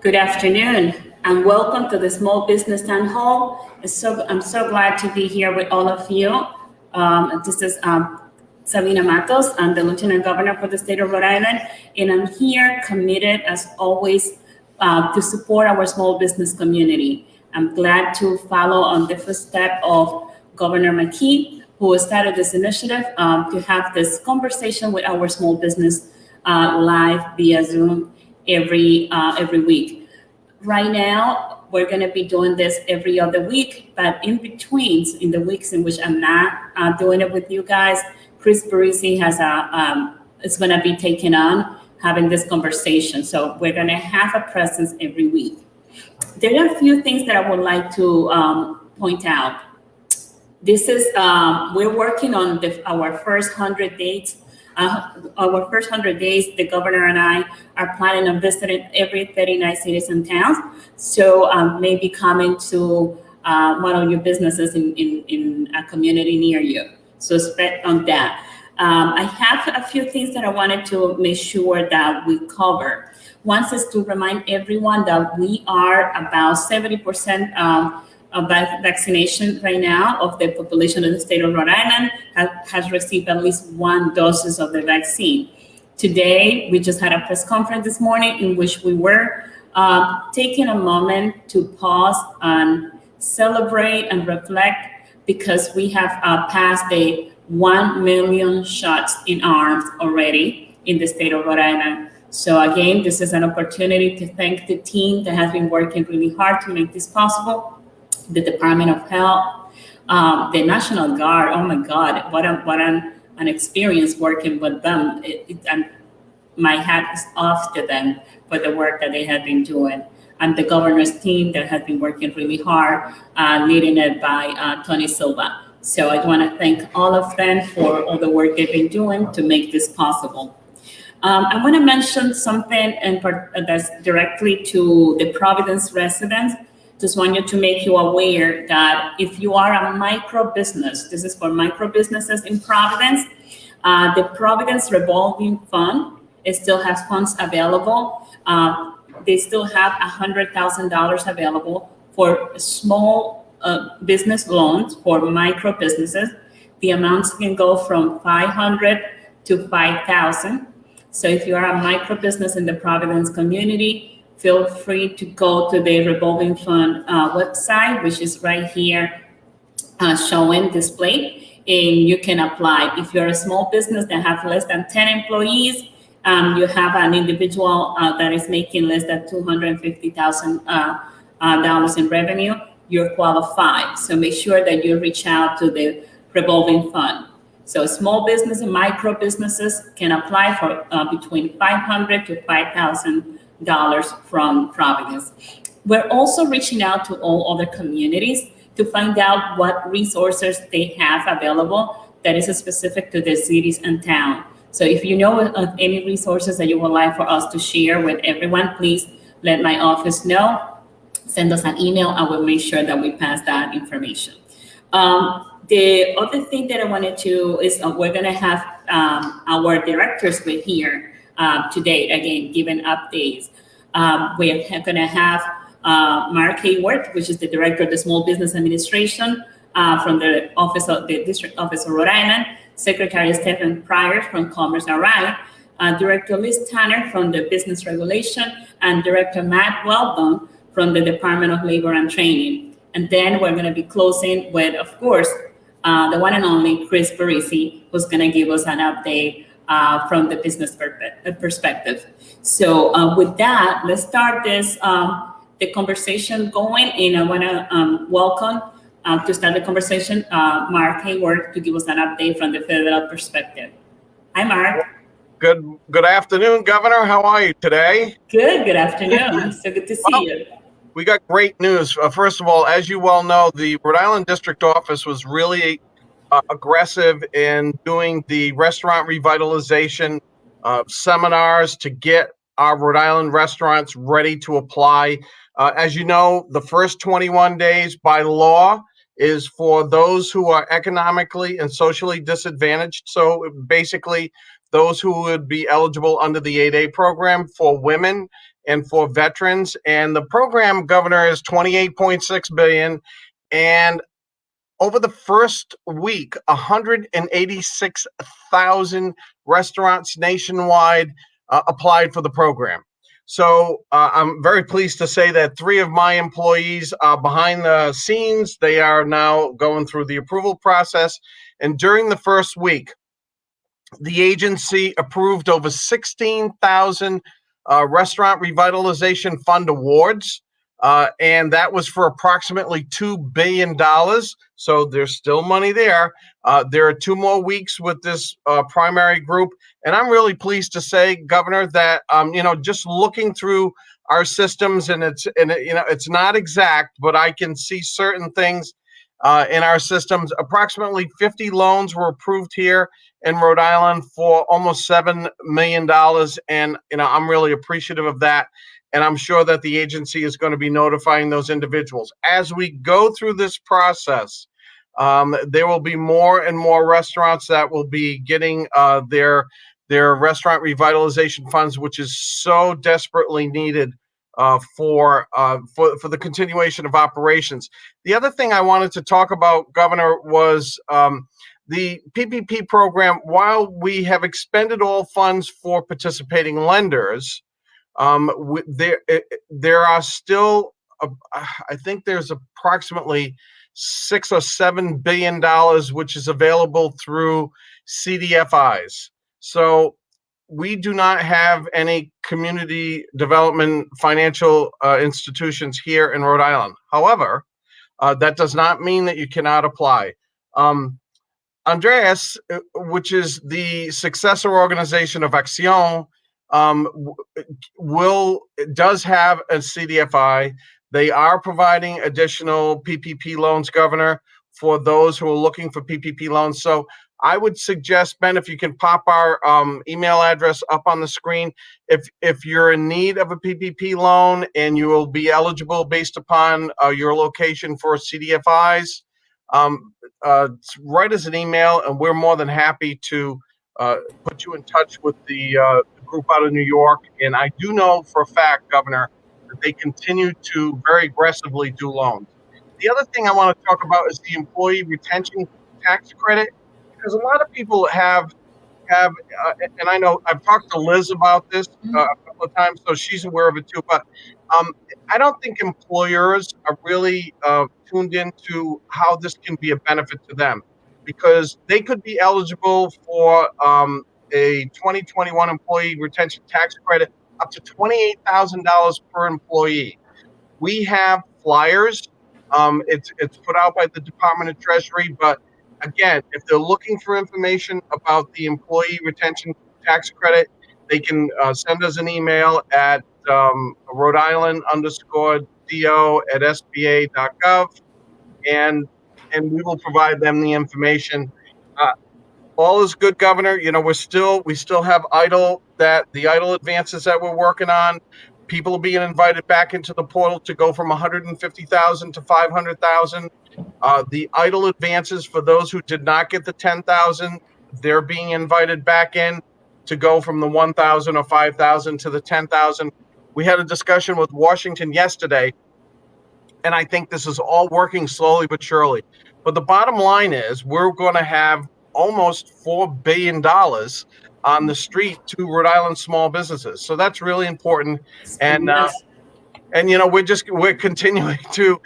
Good afternoon, and welcome to the Small Business Town Hall. I'm so glad to be here with all of you. This is Sabina Matos. I'm the Lieutenant Governor for the state of Rhode Island, and I'm here committed, as always, to support our small business community. I'm glad to follow on the footsteps of Governor McKee, who started this initiative to have this conversation with our small business live via Zoom every week. Right now, we're going to be doing this every other week, but in between, in the weeks in which I'm not doing it with you guys, Chris Parisi is going to be taking on having this conversation. So we're going to have a presence every week. There are a few things that I would like to point out. This is we're working on our first 100 days. Our first 100 days, the governor and I are planning on visiting every 39 cities and towns. So maybe coming to one of your businesses in a community near you. So expect on that. I have a few things that I wanted to make sure that we cover. One is to remind everyone that we are about 70% of vaccination right now of the population of the state of Rhode Island has received at least one dose of the vaccine. Today, we just had a press conference this morning in which we were taking a moment to pause and celebrate and reflect because we have passed the 1 million shots in arms already in the state of Rhode Island. So again, this is an opportunity to thank the team that has been working really hard to make this possible. The Department of Health, the National Guard. Oh my God, what an experience working with them. And my hat is off to them for the work that they have been doing. And the governor's team that has been working really hard, leading it by Tony Silva. So I want to thank all of them for all the work they've been doing to make this possible. I want to mention something that's directly to the Providence residents. Just want you to make you aware that if you are a micro business, this is for micro businesses in Providence, the Providence revolving fund, it still has funds available. They still have $100,000 available for small business loans for micro businesses. The amounts can go from $500 to $5,000. So if you are a micro business in the Providence community, feel free to go to the revolving fund website, which is right here showing displayed, and you can apply. If you're a small business that have less than 10 employees, you have an individual that is making less than $250,000 in revenue, you're qualified. So make sure that you reach out to the revolving fund. So small business and micro businesses can apply for between $500 to $5,000 from Providence. We're also reaching out to all other communities to find out what resources they have available that is specific to their cities and town. So if you know of any resources that you would like for us to share with everyone, please let my office know. Send us an email. I will make sure that we pass that information. The other thing that I wanted to is we're going to have our directors with here today, again, giving updates. We're going to have Mark Hayward, which is the Director of the Small Business Administration from the Office of the District Office of Rhode Island, Secretary Stefan Pryor from Commerce and Rhode, Director Liz Tanner from the Business Regulation, and Director Matt Weldon from the Department of Labor and Training. And then we're going to be closing with, of course, the one and only Chris Parisi, who's going to give us an update from the business perspective. So with that, let's start the conversation going. And I want to welcome to start the conversation, Mark Hayward, to give us an update from the federal perspective. Hi, Mark. Good afternoon, Governor. How are you today? Good afternoon. So good to see you. We got great news. First of all, as you well know, the Rhode Island District Office was really aggressive in doing the restaurant revitalization seminars to get our Rhode Island restaurants ready to apply. As you know, the first 21 days by law is for those who are economically and socially disadvantaged. So basically, those who would be eligible under the 8A program for women and for veterans. And the program, Governor, is $28.6 billion. And over the first week, 186,000 restaurants nationwide applied for the program. So I'm very pleased to say that 3 of my employees are behind the scenes. They are now going through the approval process. And during the first week, the agency approved over 16,000 restaurant revitalization fund awards. And that was for approximately $2 billion. So there's still money there. There are 2 more weeks with this primary group. And I'm really pleased to say, Governor, that, just looking through our systems, and it's not exact, but I can see certain things in our systems. Approximately 50 loans were approved here in Rhode Island for almost $7 million. And, I'm really appreciative of that. And I'm sure that the agency is going to be notifying those individuals. As we go through this process, there will be more and more restaurants that will be getting their restaurant revitalization funds, which is so desperately needed for the continuation of operations. The other thing I wanted to talk about, Governor, was the PPP program. While we have expended all funds for participating lenders, there are still, I think there's approximately $6 or $7 billion, which is available through CDFIs. So we do not have any community development financial institutions here in Rhode Island. However, that does not mean that you cannot apply. Andreas, which is the successor organization of Action, does have a CDFI. They are providing additional PPP loans, Governor, for those who are looking for PPP loans. So I would suggest, Ben, if you can pop our email address up on the screen, if you're in need of a PPP loan and you will be eligible based upon your location for CDFIs, write us an email, and we're more than happy to put you in touch with the group out of New York. And I do know for a fact, Governor, that they continue to very aggressively do loans. The other thing I want to talk about is the employee retention tax credit, because a lot of people have, and I know I've talked to Liz about this a couple of times, so she's aware of it too. But I don't think employers are really tuned into how this can be a benefit to them, because they could be eligible for a 2021 employee retention tax credit up to $28,000 per employee. We have flyers. It's put out by the Department of Treasury, but again, if they're looking for information about the employee retention tax credit, they can send us an email at Rhode Island _DO@SBA.gov, and we will provide them the information. All is good, Governor. We still have the idle advances that we're working on. People are being invited back into the portal to go from 150,000 to 500,000. The idle advances for those who did not get the 10,000, they're being invited back in to go from the 1,000 or 5,000 to the 10,000. We had a discussion with Washington yesterday, and I think this is all working slowly but surely. But the bottom line is we're going to have almost $4 billion on the street to Rhode Island small businesses. So that's really important. And we're continuing to,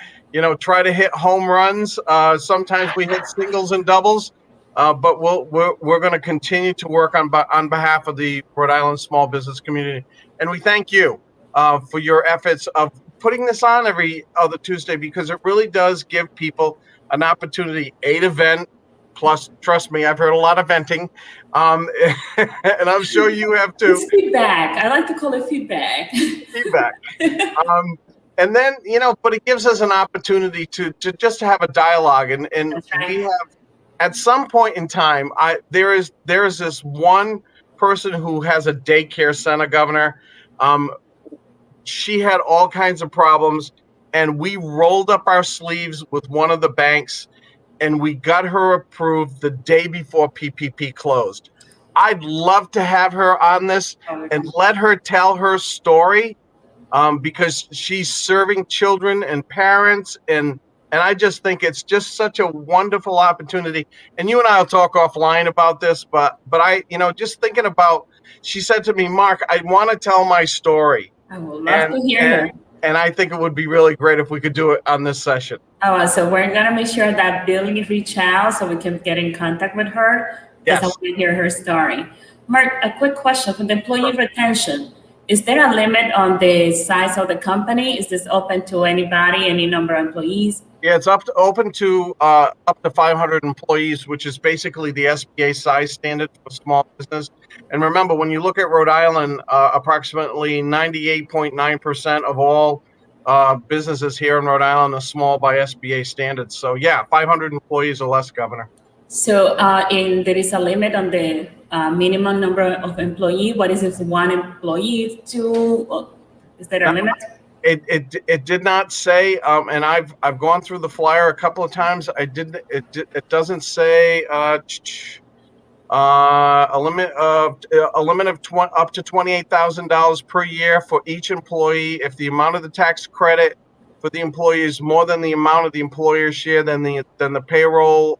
try to hit home runs. Sometimes we hit singles and doubles, but we're going to continue to work on behalf of the Rhode Island small business community. And we thank you for your efforts of putting this on every other Tuesday, because it really does give people an opportunity to vent. Plus, trust me, I've heard a lot of venting, and I'm sure you have too. It's feedback. I like to call it feedback. Feedback. And then, but it gives us an opportunity to just have a dialogue. And Right. We have, at some point in time, there is this one person who has a daycare center, Governor. She had all kinds of problems, and we rolled up our sleeves with one of the banks, and we got her approved the day before PPP closed. I'd love to have her on this and let her tell her story, because she's serving children and parents, and I just think it's just such a wonderful opportunity. And you and I will talk offline about this, but I, just thinking about, she said to me, Mark, I want to tell my story. I would love to hear her. And I think it would be really great if we could do it on this session. Oh, so we're gonna make sure that Billy reach out so we can get in contact with her. Because I want to hear her story. Mark, a quick question for the employee retention. Is there a limit on the size of the company? Is this open to anybody, any number of employees? Yeah, it's open to up to 500 employees, which is basically the SBA size standard for small business. And remember, when you look at Rhode Island, approximately 98.9% of all businesses here in Rhode Island are small by SBA standards. So yeah, 500 employees or less, Governor. So there is a limit on the minimum number of employees. What is it, one employee, two? Is there a limit? It did not say, and I've gone through the flyer a couple of times. It doesn't say a limit of up to $28,000 per year for each employee. If the amount of the tax credit for the employee is more than the amount of the employer's share, then the payroll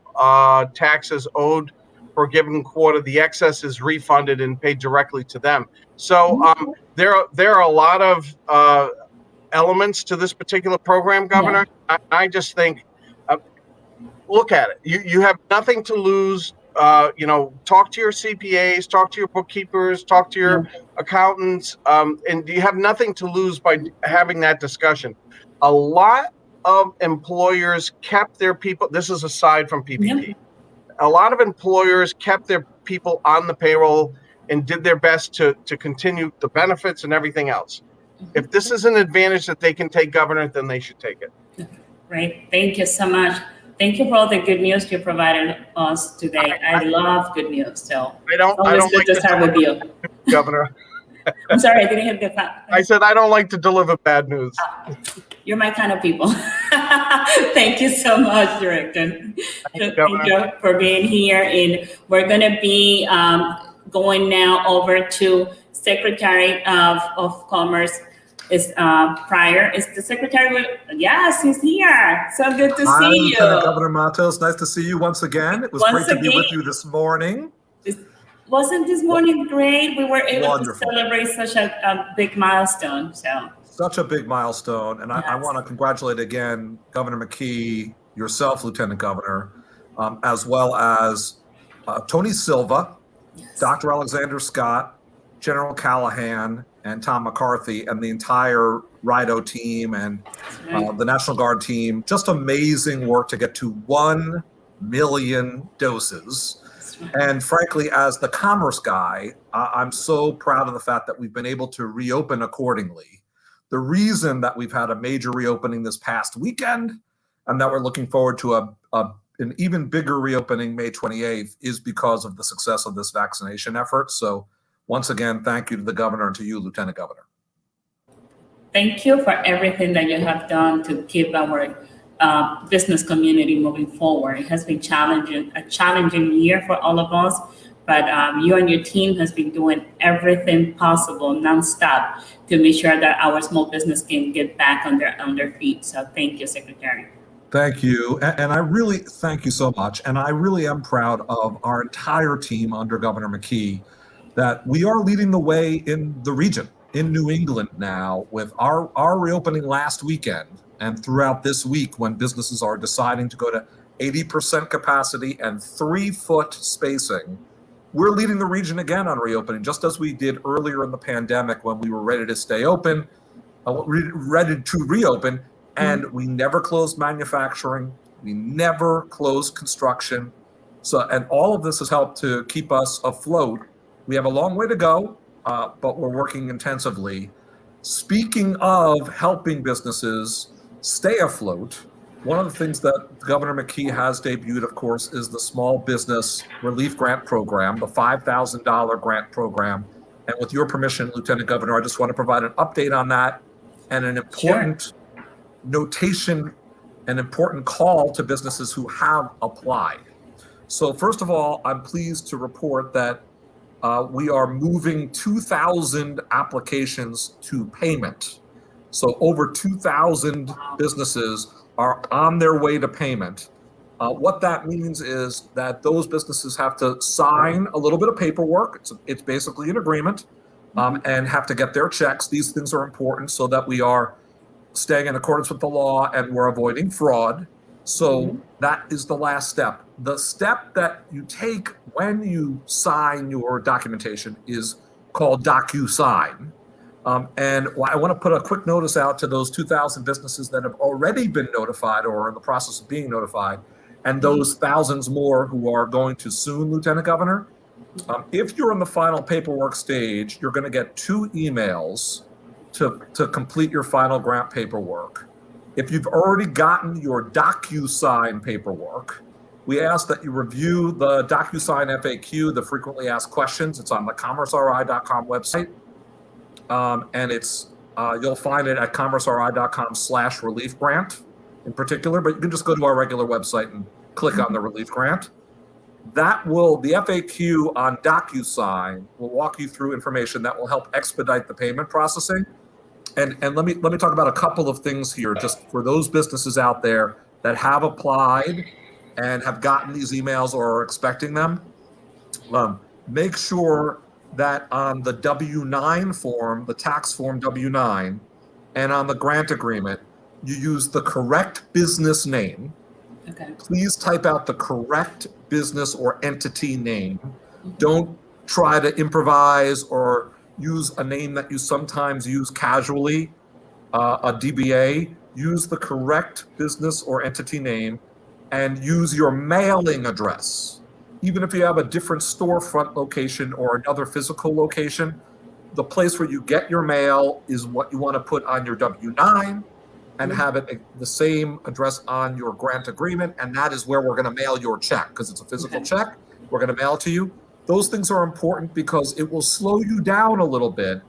taxes owed for a given quarter, the excess is refunded and paid directly to them. So there are a lot of elements to this particular program, Governor. Yeah. I just think, look at it. You have nothing to lose. Talk to your CPAs, talk to your bookkeepers, talk to your accountants, and you have nothing to lose by having that discussion. A lot of employers kept their people. This is aside from PPP. Yeah. A lot of employers kept their people on the payroll and did their best to continue the benefits and everything else. If this is an advantage that they can take, Governor, then they should take it. Great. Thank you so much. Thank you for all the good news you provided us today. I love good news. So I don't like to start with you, Governor. I'm sorry, I didn't hit the fact. I said I don't like to deliver bad news. You're my kind of people. Thank you so much, Director. Thank you for being here. And we're going to be going now over to Secretary of Commerce. Is Pryor. Is the secretary? Yes, he's here. So good to see you. Lieutenant Governor Matos, nice to see you once again. It was great to be with you this morning. Wasn't this morning great? We were able to celebrate such a big milestone. Such a big milestone. And I want to congratulate again Governor McKee, yourself, Lieutenant Governor, as well as Tony Silva, Dr. Alexander Scott, General Callahan, and Tom McCarthy, and the entire Rhode team and the National Guard team. Just amazing work to get to 1 million doses. And frankly, as the commerce guy, I'm so proud of the fact that we've been able to reopen accordingly. The reason that we've had a major reopening this past weekend and that we're looking forward to an even bigger reopening May 28th is because of the success of this vaccination effort. So once again, thank you to the governor and to you, Lieutenant Governor. Thank you for everything that you have done to keep our business community moving forward. It has been a challenging year for all of us, but you and your team has been doing everything possible nonstop to make sure that our small business can get back on their feet. So thank you, Secretary. Thank you. And I really thank you so much. And I really am proud of our entire team under Governor McKee that we are leading the way in the region, in New England now, with our reopening last weekend and throughout this week when businesses are deciding to go to 80% capacity and 3-foot spacing. We're leading the region again on reopening, just as we did earlier in the pandemic when we were ready to stay open, ready to reopen, and we never closed manufacturing, we never closed construction. So, and all of this has helped to keep us afloat. We have a long way to go, but we're working intensively. Speaking of helping businesses stay afloat, one of the things that Governor McKee has debuted, of course, is the Small Business Relief Grant Program, the $5,000 grant program. And with your permission, Lieutenant Governor, I just want to provide an update on that and an important notation, an important call to businesses who have applied. So first of all, I'm pleased to report that we are moving 2,000 applications to payment. So over 2,000 businesses are on their way to payment. What that means is that those businesses have to sign a little bit of paperwork. It's basically an agreement, and have to get their checks. These things are important so that we are staying in accordance with the law and we're avoiding fraud. So that is the last step. The step that you take when you sign your documentation is called DocuSign. And I want to put a quick notice out to those 2,000 businesses that have already been notified or are in the process of being notified, and those thousands more who are going to soon, Lieutenant Governor. If you're in the final paperwork stage, you're going to get 2 emails to complete your final grant paperwork. If you've already gotten your DocuSign paperwork, we ask that you review the DocuSign FAQ, the frequently asked questions. It's on the commerceri.com website. And it's you'll find it at commerceri.com/relief grant in particular, but you can just go to our regular website and click on the relief grant. The FAQ on DocuSign will walk you through information that will help expedite the payment processing. And let me talk about a couple of things here, just for those businesses out there that have applied and have gotten these emails or are expecting them. Make sure that on the W-9 form, the tax form W-9, and on the grant agreement, you use the correct business name. Okay. Please type out the correct business or entity name. Don't try to improvise or use a name that you sometimes use casually, a DBA. Use the correct business or entity name and use your mailing address. Even if you have a different storefront location or another physical location, the place where you get your mail is what you want to put on your W-9 and have it the same address on your grant agreement. And that is where we're going to mail your check, because it's a physical check. We're going to mail it to you. Those things are important because it will slow you down a little bit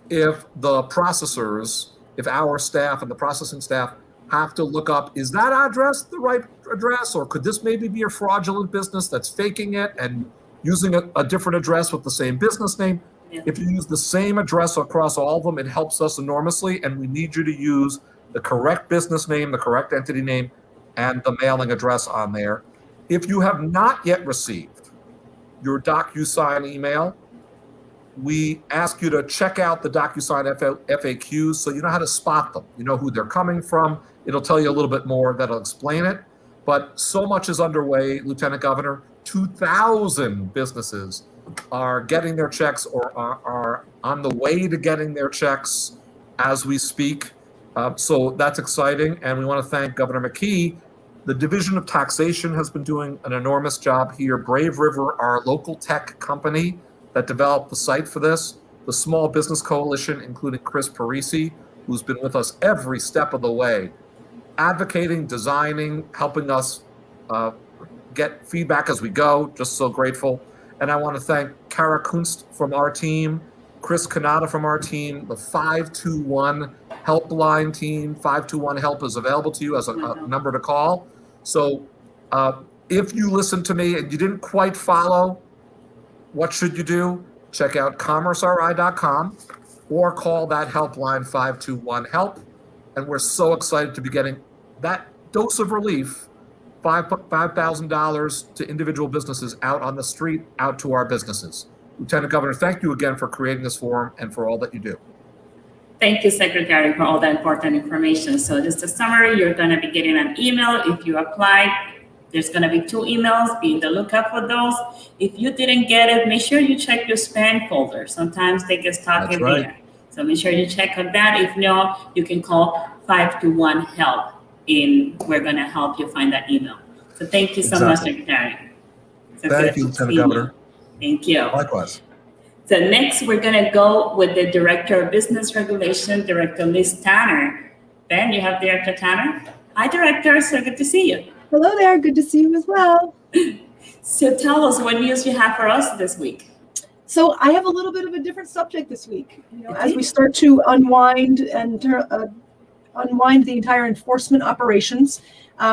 if the processors, if our staff and the processing staff have to look up, is that address the right address, or could this maybe be a fraudulent business that's faking it and using a different address with the same business name? Yeah. If you use the same address across all of them, it helps us enormously, and we need you to use the correct business name, the correct entity name, and the mailing address on there. If you have not yet received your DocuSign email, we ask you to check out the DocuSign FAQs so you know how to spot them. You know who they're coming from. It'll tell you a little bit more that'll explain it. But so much is underway, Lieutenant Governor. 2,000 businesses are getting their checks or are on the way to getting their checks as we speak. So that's exciting. And we want to thank Governor McKee. The Division of Taxation has been doing an enormous job here. Brave River, our local tech company that developed the site for this, the Small Business Coalition, including Chris Parisi, who's been with us every step of the way, advocating, designing, helping us get feedback as we go. Just so grateful. And I want to thank Kara Kunst from our team, Chris Kanata from our team, the 521 helpline team. 521 help is available to you as a number to call. So if you listen to me and you didn't quite follow, what should you do? Check out commerceri.com or call that helpline 521 help. And we're so excited to be getting that dose of relief, $5,000 to individual businesses out on the street, out to our businesses. Lieutenant Governor, thank you again for creating this forum and for all that you do. Thank you, Secretary, for all that important information. So just a summary, you're going to be getting an email if you applied. There's going to be 2 emails. Be on the lookout for those. If you didn't get it, make sure you check your spam folder. Sometimes they get stuck in there. So make sure you check on that. If not, you can call 521 help and we're going to help you find that email. So thank you so much, Secretary. So thank you, Lieutenant Governor. Thank you. Likewise. So next, we're going to go with the Director of Business Regulation, Director Liz Tanner. Ben, you have Director Tanner. Hi, Director. So good to see you. Hello there. Good to see you as well. So tell us what news you have for us this week. So I have a little bit of a different subject this week. As we start to unwind the entire enforcement operations,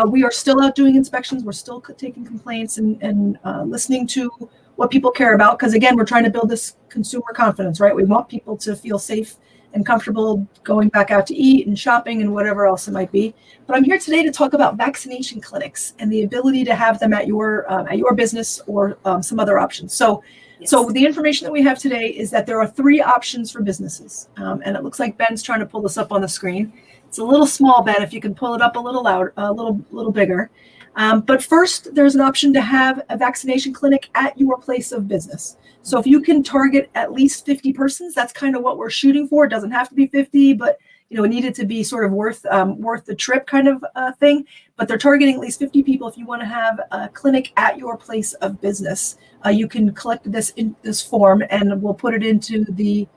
we are still out doing inspections. We're still taking complaints and listening to what people care about. Because again, we're trying to build this consumer confidence, right? We want people to feel safe and comfortable going back out to eat and shopping and whatever else it might be. But I'm here today to talk about vaccination clinics and the ability to have them at your business or some other options. So the information that we have today is that there are 3 options for businesses. And it looks like Ben's trying to pull this up on the screen. It's a little small, Ben, if you can pull it up a little louder, a little bigger. But first, there's an option to have a vaccination clinic at your place of business. So if you can target at least 50 persons, that's kind of what we're shooting for. It doesn't have to be 50, but it needed to be sort of worth the trip kind of thing. But they're targeting at least 50 people. If you want to have a clinic at your place of business, you can collect this form, and we'll put it into the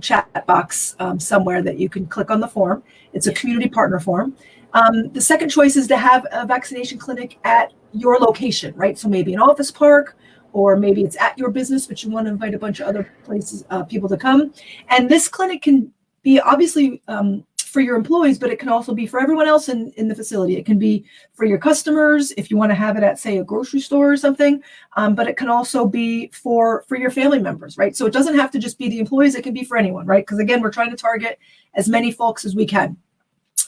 chat box somewhere that you can click on the form. It's a community partner form. The second choice is to have a vaccination clinic at your location, right? So maybe an office park, or maybe it's at your business, but you want to invite a bunch of other places, people to come. And this clinic can be obviously for your employees, but it can also be for everyone else in the facility. It can be for your customers if you want to have it at, say, a grocery store or something, but it can also be for your family members, right? So it doesn't have to just be the employees. It can be for anyone, right? Because again, we're trying to target as many folks as we can.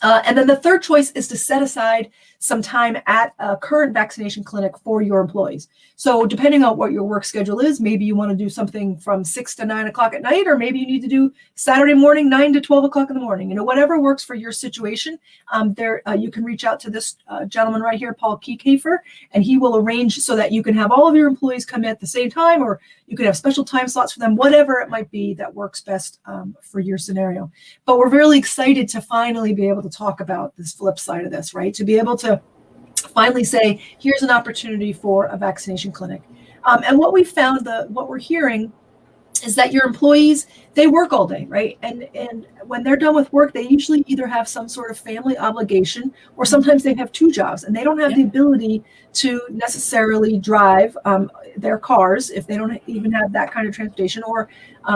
And then the third choice is to set aside some time at a current vaccination clinic for your employees. So depending on what your work schedule is, maybe you want to do something from 6 to 9 o'clock at night, or maybe you need to do Saturday morning, 9 to 12 o'clock in the morning. Whatever works for your situation. You can reach out to this gentleman right here, Paul Kiekafer, and he will arrange so that you can have all of your employees come in at the same time, or you could have special time slots for them, whatever it might be that works best for your scenario. But we're really excited to finally be able to talk about this flip side of this, right? To be able to finally say, here's an opportunity for a vaccination clinic. And what we found, what we're hearing is that your employees, they work all day, right? And when they're done with work, they usually either have some sort of family obligation, or sometimes they have 2 jobs, and they don't have the ability to necessarily drive their cars if they don't even have that kind of transportation, or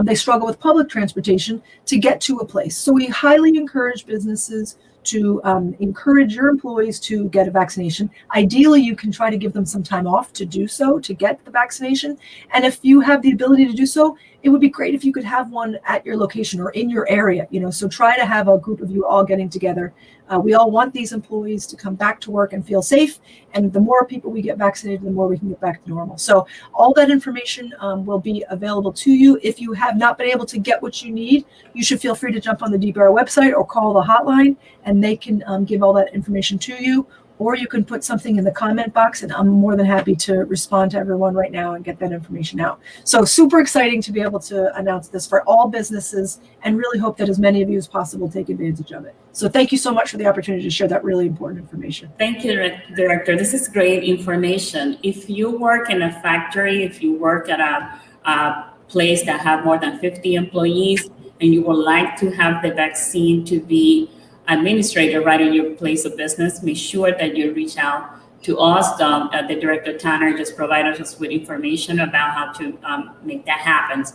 they struggle with public transportation to get to a place. So we highly encourage businesses to encourage your employees to get a vaccination. Ideally, you can try to give them some time off to do so, to get the vaccination. And if you have the ability to do so, it would be great if you could have one at your location or in your area. So try to have a group of you all getting together. We all want these employees to come back to work and feel safe. And the more people we get vaccinated, the more we can get back to normal. So all that information will be available to you. If you have not been able to get what you need, you should feel free to jump on the DBR website or call the hotline, and they can give all that information to you. Or you can put something in the comment box, and I'm more than happy to respond to everyone right now and get that information out. So super exciting to be able to announce this for all businesses, and really hope that as many of you as possible take advantage of it. So thank you so much for the opportunity to share that really important information. Thank you, Director. This is great information. If you work in a factory, if you work at a place that have more than 50 employees, and you would like to have the vaccine to be administrator right in your place of business, make sure that you reach out to us. The Director Tanner just provided us with information about how to make that happen.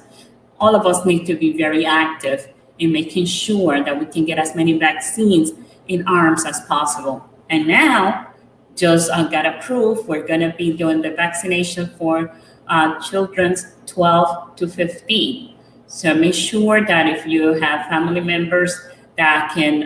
All of us need to be very active in making sure that we can get as many vaccines in arms as possible. And now, just got approved, we're going to be doing the vaccination for children's 12 to 15. So make sure that if you have family members that can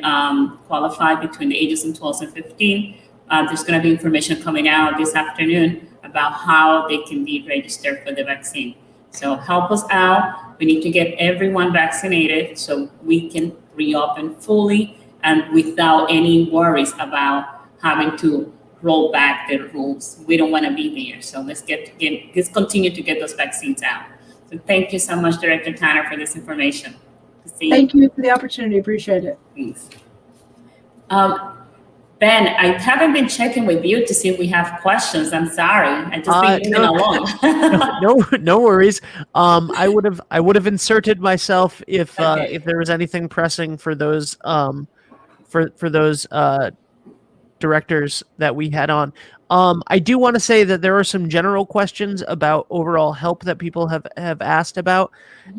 qualify between the ages of 12 and 15. There's going to be information coming out this afternoon about how they can be registered for the vaccine. So help us out. We need to get everyone vaccinated so we can reopen fully and without any worries about having to roll back the rules. We don't want to be there. So let's continue to get those vaccines out. So thank you so much, Director Tanner, for this information. Thank you for the opportunity. Appreciate it. Thanks. Ben, I haven't been checking with you to see if we have questions. I'm sorry. I just been moving along. No worries. I would have inserted myself if there was anything pressing for those for those directors that we had on. I do want to say that there are some general questions about overall help that people have asked about.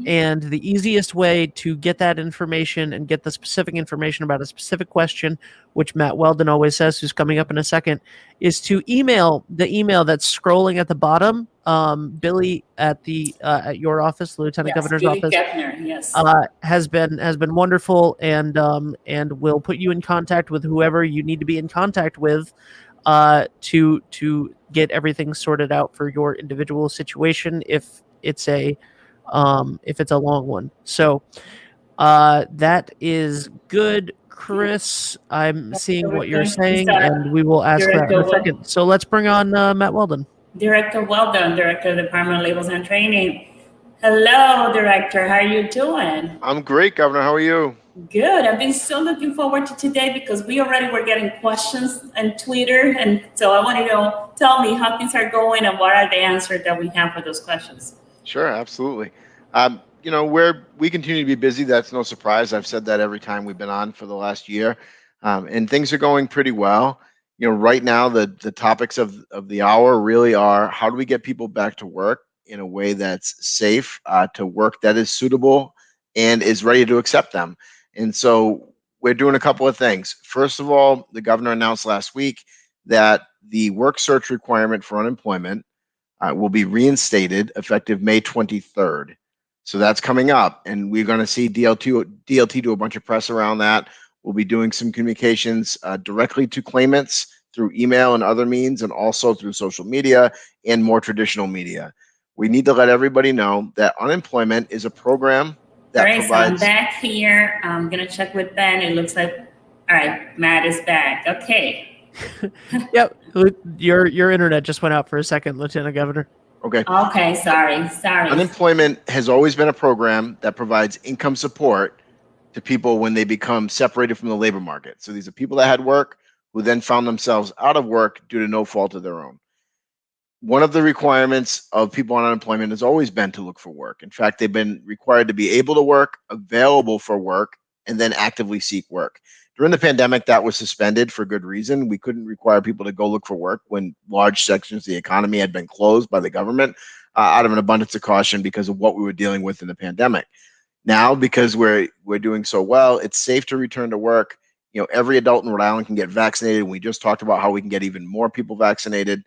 And the easiest way to get that information and get the specific information about a specific question, which Matt Weldon always says, who's coming up in a second, is to email the email that's scrolling at the bottom Billy at the at your office, the Lieutenant Yes, Governor's Judy office, Gepner, yes. has been wonderful, and will put you in contact with whoever you need to be in contact with to get everything sorted out for your individual situation if it's a long one. So that is good, Chris. I'm seeing what you're saying, and we will ask that in a second. So let's bring on Matt Weldon. Director Weldon, Director of the Department of Labels and Training. Hello, Director. How are you doing? I'm great, Governor. How are you? Good. I've been so looking forward to today because we already were getting questions on Twitter. And so I want to know, tell me how things are going and what are the answers that we have for those questions. Sure, absolutely. We continue to be busy. That's no surprise. I've said that every time we've been on for the last year. And things are going pretty well. Right now, the topics of the hour really are how do we get people back to work in a way that's safe, to work that is suitable and is ready to accept them. And so we're doing a couple of things. First of all, the governor announced last week that the work search requirement for unemployment will be reinstated effective May 23rd. So that's coming up, and we're going to see DLT do a bunch of press around that. We'll be doing some communications directly to claimants through email and other means, and also through social media and more traditional media. We need to let everybody know that unemployment is a program that provides. So I'm back here. I'm going to check with Ben. It looks like, all right, Matt is back. Okay. Yep, your internet just went out for a second, Lieutenant Governor. Okay. Okay, sorry. Unemployment has always been a program that provides income support to people when they become separated from the labor market. So these are people that had work who then found themselves out of work due to no fault of their own. One of the requirements of people on unemployment has always been to look for work. In fact, they've been required to be able to work, available for work, and then actively seek work. During the pandemic, that was suspended for good reason. We couldn't require people to go look for work when large sections of the economy had been closed by the government out of an abundance of caution because of what we were dealing with in the pandemic. Now, because we're doing so well, it's safe to return to work. Every adult in Rhode Island can get vaccinated. We just talked about how we can get even more people vaccinated.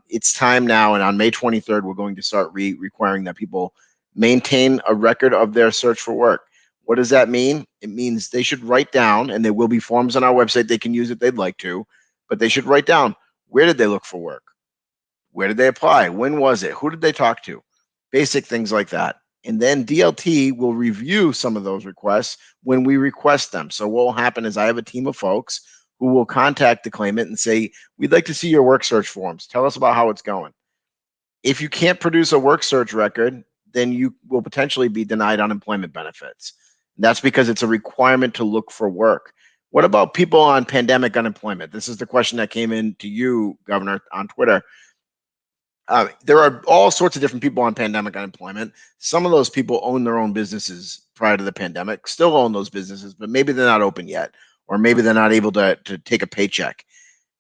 It's time now, and on May 23rd, we're going to start requiring that people maintain a record of their search for work. What does that mean? It means they should write down, and there will be forms on our website they can use if they'd like to, but they should write down, where did they look for work? Where did they apply? When was it? Who did they talk to? Basic things like that. And then DLT will review some of those requests when we request them. So what will happen is I have a team of folks who will contact the claimant and say, we'd like to see your work search forms. Tell us about how it's going. If you can't produce a work search record, then you will potentially be denied unemployment benefits. That's because it's a requirement to look for work. What about people on pandemic unemployment? This is the question that came in to you, Governor, on Twitter. There are all sorts of different people on pandemic unemployment. Some of those people own their own businesses prior to the pandemic, still own those businesses, but maybe they're not open yet, or maybe they're not able to take a paycheck.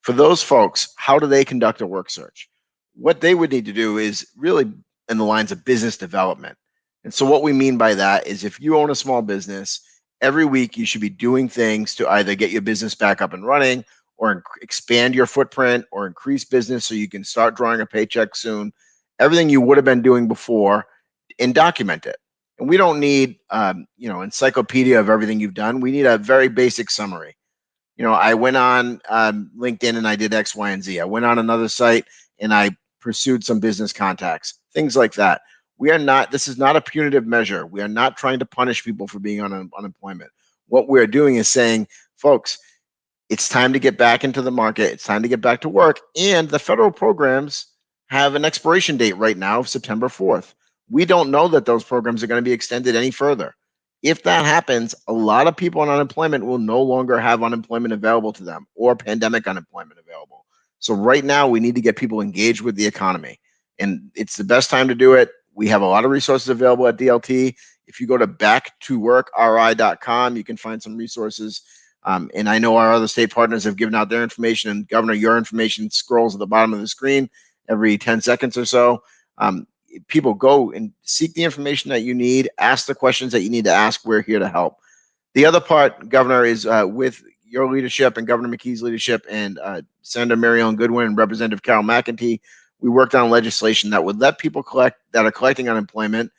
For those folks, how do they conduct a work search? What they would need to do is really in the lines of business development. And so what we mean by that is if you own a small business, every week you should be doing things to either get your business back up and running or expand your footprint or increase business so you can start drawing a paycheck soon. Everything you would have been doing before, and document it. And we don't need encyclopedia of everything you've done. We need a very basic summary. I went on LinkedIn and I did X, Y, and Z. I went on another site and I pursued some business contacts, things like that. This is not a punitive measure. We are not trying to punish people for being on unemployment. What we're doing is saying, folks, it's time to get back into the market. It's time to get back to work. And the federal programs have an expiration date right now of September 4th. We don't know that those programs are going to be extended any further. If that happens, a lot of people on unemployment will no longer have unemployment available to them or pandemic unemployment available. So right now we need to get people engaged with the economy, and it's the best time to do it. We have a lot of resources available at DLT. If you go to backtoworkri.com, you can find some resources. And I know our other state partners have given out their information, and Governor, your information scrolls at the bottom of the screen every 10 seconds or so. People go and seek the information that you need, ask the questions that you need to ask. We're here to help. The other part, Governor, is with your leadership and Governor McKee's leadership and Senator Mary Ellen Goodwin and Representative Carol McEntee, we worked on legislation that would let people that are collecting unemployment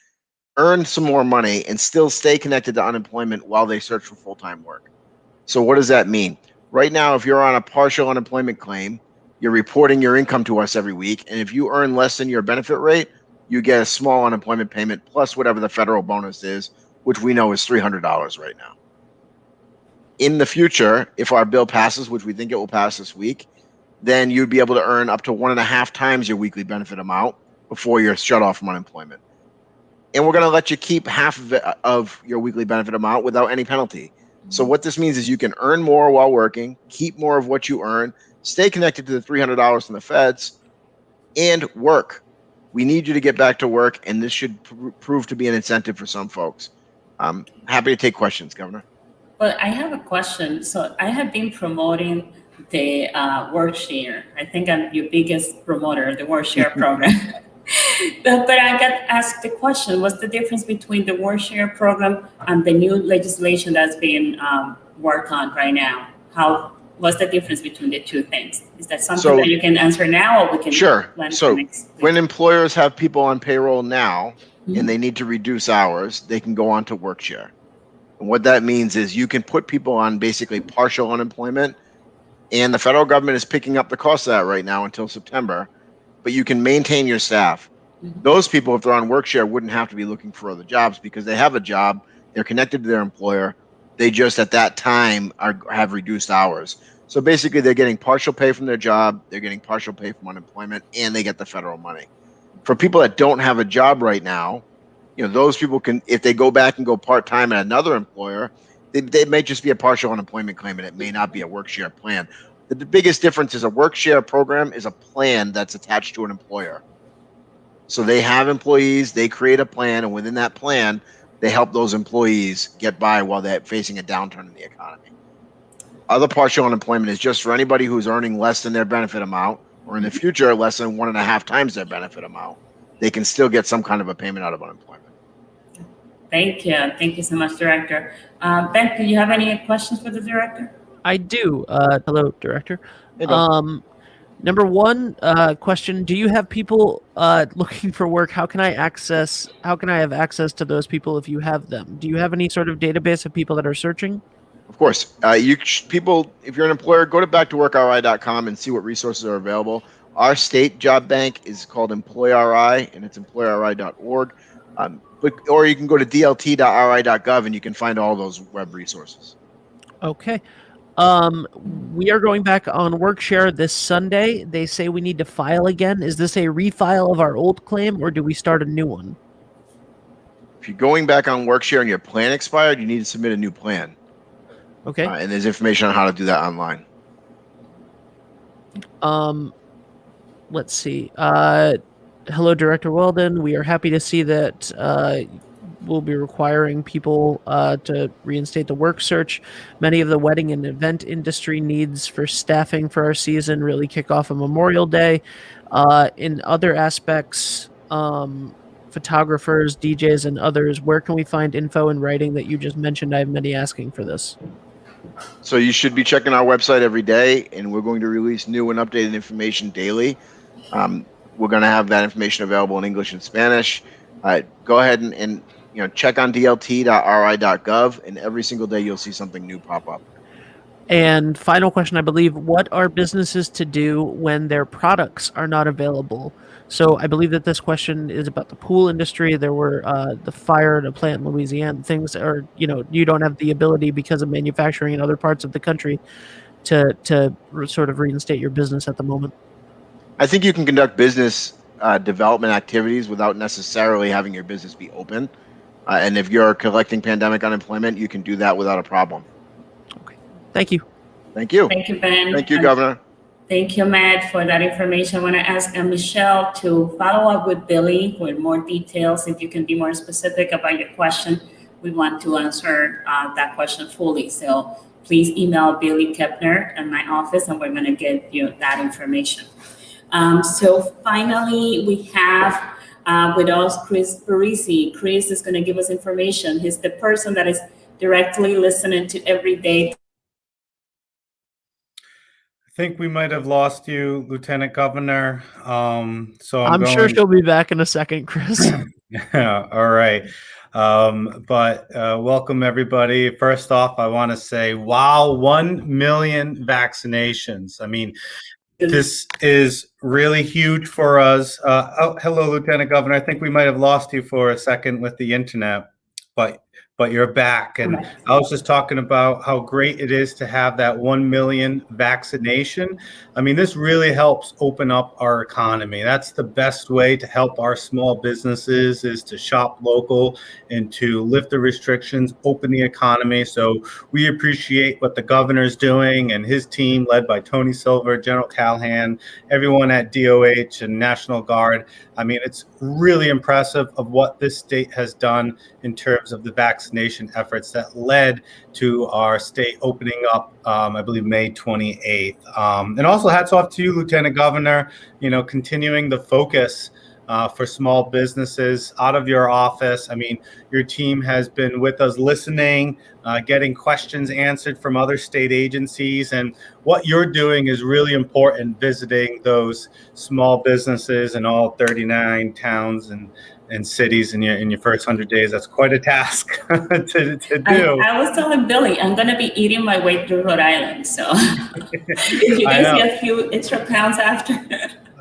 earn some more money and still stay connected to unemployment while they search for full-time work. So what does that mean? Right now, if you're on a partial unemployment claim, you're reporting your income to us every week. And if you earn less than your benefit rate, you get a small unemployment payment plus whatever the federal bonus is, which we know is $300 right now. In the future, if our bill passes, which we think it will pass this week, then you'd be able to earn up to 1.5 times your weekly benefit amount before you're shut off from unemployment. And we're going to let you keep half of it, of your weekly benefit amount without any penalty. So what this means is you can earn more while working, keep more of what you earn, stay connected to the $300 from the feds, and work. We need you to get back to work, and this should prove to be an incentive for some folks. I'm happy to take questions, Governor. Well, I have a question. So I have been promoting the work share. I think I'm your biggest promoter, the work share program. But I got asked the question, what's the difference between the work share program and the new legislation that's being worked on right now? What's the difference between the two things? Is that something that you can answer now, or we can plan So for next week? when employers have people on payroll now and they need to reduce hours, they can go on to work share. And what that means is you can put people on basically partial unemployment, and the federal government is picking up the cost of that right now until September, but you can maintain your staff. Those people, if they're on work share, wouldn't have to be looking for other jobs because they have a job, they're connected to their employer, they just at that time have reduced hours. So basically they're getting partial pay from their job, they're getting partial pay from unemployment, and they get the federal money. For people that don't have a job right now, you know, those people can, if they go back and go part-time at another employer, they may just be a partial unemployment claim, and it may not be a work share plan. The biggest difference is a work share program is a plan that's attached to an employer. So they have employees, they create a plan, and within that plan, they help those employees get by while they're facing a downturn in the economy. Other partial unemployment is just for anybody who's earning less than their benefit amount, or in the future, less than 1.5 times their benefit amount. They can still get some kind of a payment out of unemployment. Thank you. Thank you so much, Director. Ben, do you have any questions for the Director? I do. Hello, Director. Hey, Bill. Number one question: do you have people looking for work? How can I have access to those people if you have them? Do you have any sort of database of people that are searching? Of course, people, if you're an employer, go to backtoworkri.com and see what resources are available. Our state job bank is called EmployRI, and it's employri.org. Or you can go to dlt.ri.gov and you can find all those web resources. Okay. We are going back on Workshare this Sunday. They say we need to file again. Is this a refile of our old claim, or do we start a new one? If you're going back on Workshare and your plan expired, you need to submit a new plan. Okay. And there's information on how to do that online. Let's see. Hello, Director Weldon. We are happy to see that we'll be requiring people to reinstate the work search. Many of the wedding and event industry needs for staffing for our season really kick off on Memorial Day. In other aspects, photographers, DJs, and others, where can we find info in writing that you just mentioned? I have many asking for this. So you should be checking our website every day, and we're going to release new and updated information daily. We're going to have that information available in English and Spanish. Go ahead and check on dlt.ri.gov, and every single day you'll see something new pop up. And final question, I believe, what are businesses to do when their products are not available? So I believe that this question is about the pool industry. There were the fire at a plant in Louisiana. Things are, you don't have the ability because of manufacturing in other parts of the country to sort of reinstate your business at the moment. I think you can conduct business development activities without necessarily having your business be open. And if you're collecting pandemic unemployment, you can do that without a problem. Okay. Thank you. Thank you. Thank you, Ben. Thank you, Governor. Thank you, Matt, for that information. I want to ask Michelle to follow up with Billy with more details. If you can be more specific about your question, we want to answer that question fully. So please email Billy Kepner in my office, and we're going to get you that information. So finally, we have with us Chris Parisi. Chris is going to give us information. He's the person that is directly listening to every day. think we might have lost you, Lieutenant Governor. So I'm sure she'll be back in a second, Chris. Yeah, all right. But welcome everybody. First off, I want to say, wow, 1 million vaccinations. I mean, this is really huge for us. Hello, Lieutenant Governor. I think we might have lost you for a second with the internet, but you're back. And I was just talking about how great it is to have that 1 million vaccination. I mean, this really helps open up our economy. That's the best way to help our small businesses, is to shop local and to lift the restrictions, open the economy. So we appreciate what the governor's doing and his team, led by Tony Silver, General Callahan, everyone at DOH and National Guard. I mean, it's really impressive of what this state has done in terms of the vaccination efforts that led to our state opening up, I believe, May 28th. And also hats off to you, Lieutenant Governor, continuing the focus for small businesses out of your office. I mean, your team has been with us listening, getting questions answered from other state agencies. And what you're doing is really important, visiting those small businesses in all 39 towns and cities in your first 100 days. That's quite a task to do. I was telling Billy, I'm going to be eating my way through Rhode Island. So if you guys get a few extra pounds after.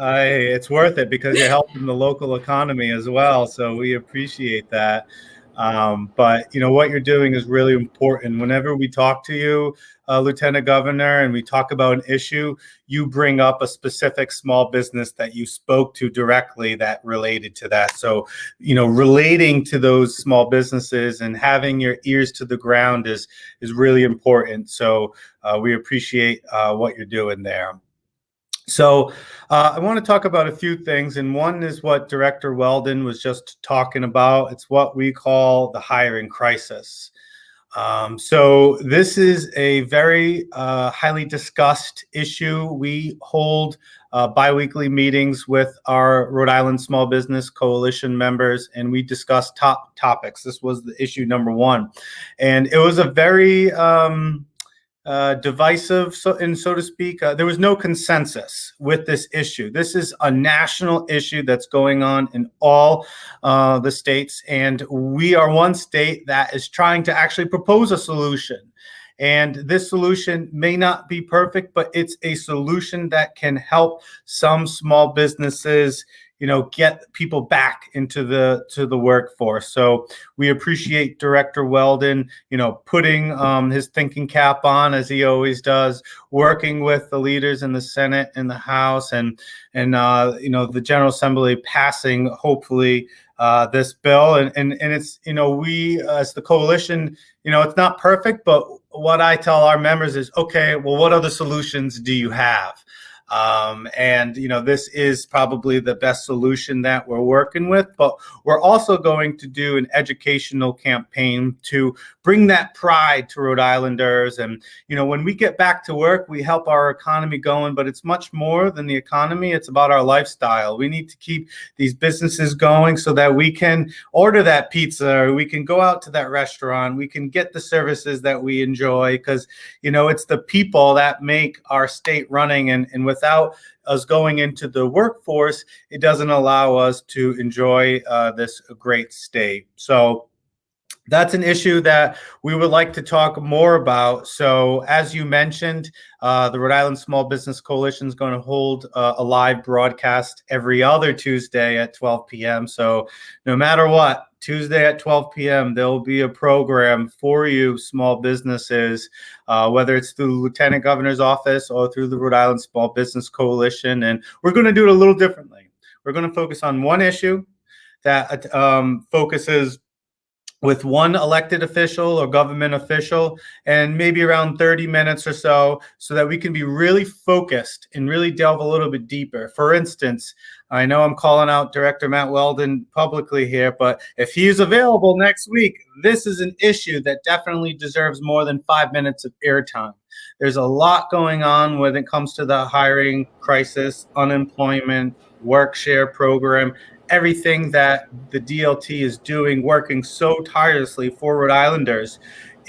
It's worth it because you're helping the local economy as well. So we appreciate that. But what you're doing is really important. Whenever we talk to you, Lieutenant Governor, and we talk about an issue, you bring up a specific small business that you spoke to directly that related to that. So, relating to those small businesses and having your ears to the ground is really important. So we appreciate what you're doing there. So I want to talk about a few things, and one is what Director Weldon was just talking about. It's what we call the hiring crisis. So this is a very highly discussed issue. We hold biweekly meetings with our Rhode Island Small Business Coalition members, and we discuss top topics. This was the issue number one, and it was a very divisive, so to speak. There was no consensus with this issue. This is a national issue that's going on in all the states, and we are one state that is trying to actually propose a solution. And this solution may not be perfect, but it's a solution that can help some small businesses, get people back into the workforce. So we appreciate Director Weldon, putting his thinking cap on, as he always does, working with the leaders in the Senate and the House, and the General Assembly passing, hopefully, this bill. And it's, we as the coalition, it's not perfect, but what I tell our members is, okay, well, what other solutions do you have? And this is probably the best solution that we're working with, but we're also going to do an educational campaign to bring that pride to Rhode Islanders. And, when we get back to work, we help our economy going, but it's much more than the economy. It's about our lifestyle. We need to keep these businesses going so that we can order that pizza, or we can go out to that restaurant. We can get the services that we enjoy, because, it's the people that make our state running, and without us going into the workforce, it doesn't allow us to enjoy this great state. So that's an issue that we would like to talk more about. So as you mentioned, the Rhode Island Small Business Coalition is going to hold a live broadcast every other Tuesday at 12 p.m. So no matter what, Tuesday at 12 p.m., there will be a program for you small businesses, whether it's through the Lieutenant Governor's office or through the Rhode Island Small Business Coalition. And we're going to do it a little differently. We're going to focus on one issue that focuses with one elected official or government official, and maybe around 30 minutes or so that we can be really focused and really delve a little bit deeper. For instance, I know I'm calling out Director Matt Weldon publicly here, but if he's available next week, this is an issue that definitely deserves more than 5 minutes of airtime. There's a lot going on when it comes to the hiring crisis, unemployment, work share program, everything that the DLT is doing, working so tirelessly for Rhode Islanders.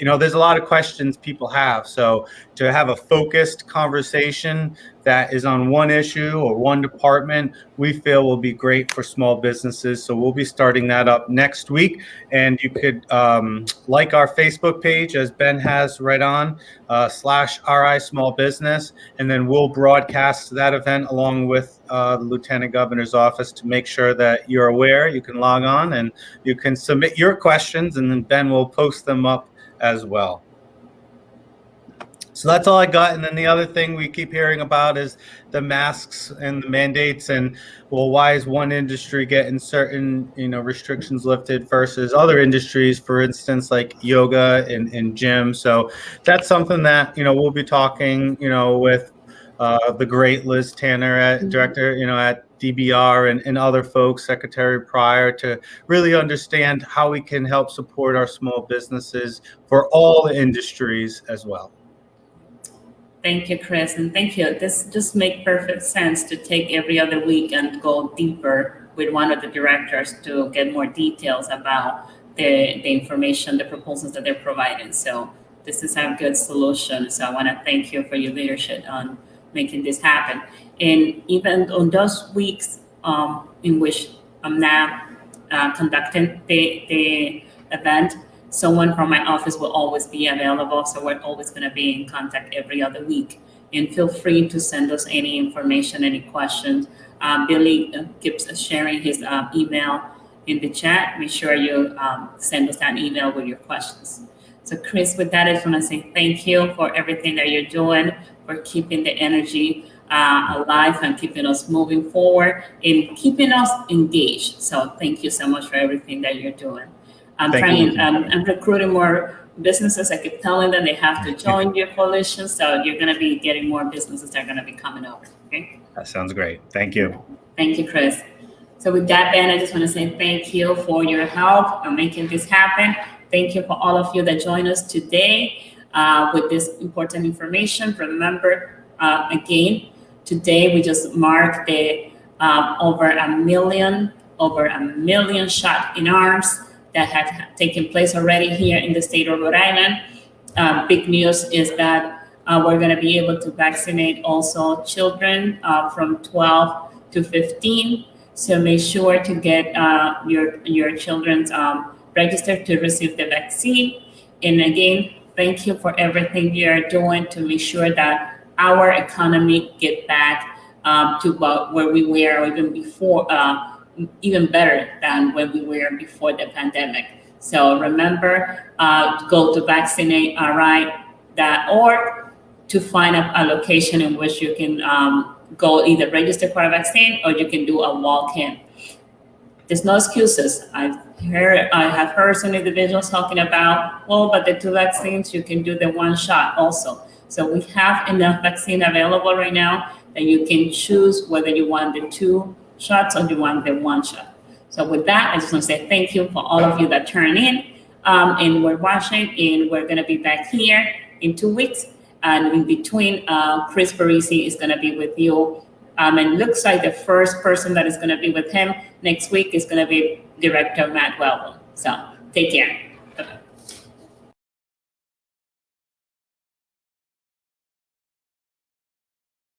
there's a lot of questions people have. So to have a focused conversation that is on one issue or one department, we feel will be great for small businesses. So we'll be starting that up next week. And you could like our Facebook page, as Ben has right on, /RI Small Business. And then we'll broadcast that event along with the Lieutenant Governor's office to make sure that you're aware. You can log on and you can submit your questions, and then Ben will post them up as well. So that's all I got. And then the other thing we keep hearing about is the masks and the mandates, and well, why is one industry getting certain, restrictions lifted versus other industries, for instance, like yoga and gym. So that's something that, we'll be talking, with the great Liz Tanner, director, at DBR and other folks, Secretary Pryor, to really understand how we can help support our small businesses for all the industries as well. Thank you, Chris, and thank you. This just makes perfect sense to take every other week and go deeper with one of the directors to get more details about the information, the proposals that they're providing. So this is a good solution. So I want to thank you for your leadership on making this happen. And even on those weeks in which I'm now conducting the event, someone from my office will always be available. So we're always going to be in contact every other week. And feel free to send us any information, any questions. Billy keeps sharing his email in the chat. Make sure you send us that email with your questions. So Chris, with that, I just want to say thank you for everything that you're doing, for keeping the energy alive and keeping us moving forward and keeping us engaged. So thank you so much for everything that you're doing. I'm recruiting more businesses. I keep telling them they have to join your coalition. So you're going to be getting more businesses that are going to be coming over. Okay. That sounds great. Thank you. Thank you, Chris. So with that, Ben, I just want to say thank you for your help on making this happen. Thank you for all of you that joined us today with this important information. Remember, again, today we just marked the over a million shot in arms that had taken place already here in the state of Rhode Island. Big news is that we're going to be able to vaccinate also children from 12 to 15. So make sure to get your children's registered to receive the vaccine. And again, thank you for everything you're doing to make sure that our economy get back to where we were, or even before, even better than when we were before the pandemic. So remember, go to vaccinate.org to find a location in which you can go either register for a vaccine or you can do a walk-in. There's no excuses. I have heard some individuals talking about, but the 2 vaccines, you can do the 1 shot also. So we have enough vaccine available right now that you can choose whether you want the 2 shots or you want the 1 shot. So with that, I just want to say thank you for all of you that turn in and we're watching, and we're going to be back here in 2 weeks. And in between, Chris Parisi is going to be with you. And looks like the first person that is going to be with him next week is going to be Director Matt Weldon. So take care.